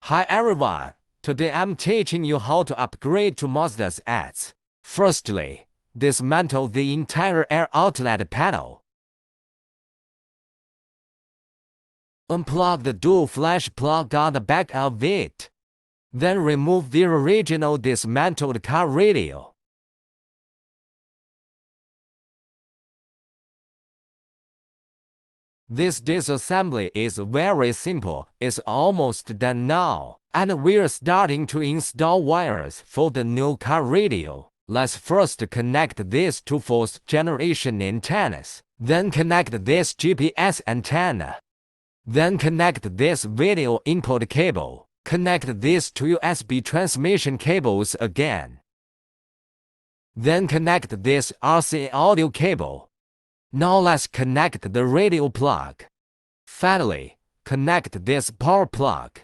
Hi everyone, today I'm teaching you how to upgrade to Mazda's ads. Firstly, dismantle the entire air outlet panel. Unplug the dual flash plug on the back of it. Then remove the original dismantled car radio. This disassembly is very simple, it's almost done now, and we're starting to install wires for the new car radio. Let's first connect these two fourth generation antennas, then connect this GPS antenna. Then connect this video input cable, connect these two USB transmission cables again. Then connect this RC audio cable. Now let's connect the radio plug. Finally, connect this power plug.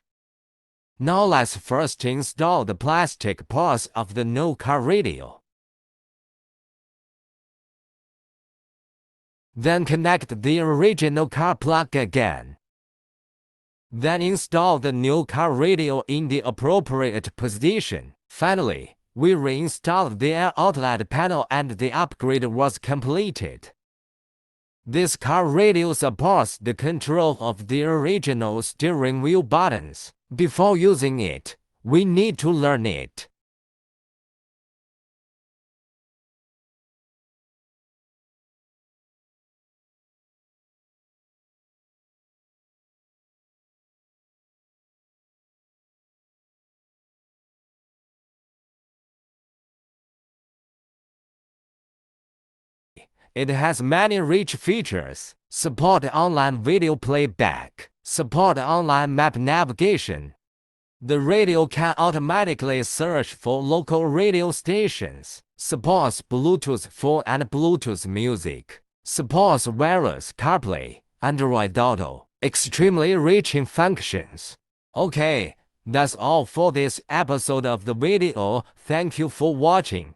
Now let's first install the plastic parts of the new car radio. Then connect the original car plug again. Then install the new car radio in the appropriate position. Finally, we reinstalled the air outlet panel and the upgrade was completed. This car radio supports the control of the original steering wheel buttons. Before using it, we need to learn it. It has many rich features. Support online video playback. Support online map navigation. The radio can automatically search for local radio stations. Supports Bluetooth phone and Bluetooth music. Supports wireless CarPlay, Android Auto. Extremely rich in functions. Okay, that's all for this episode of the video. Thank you for watching.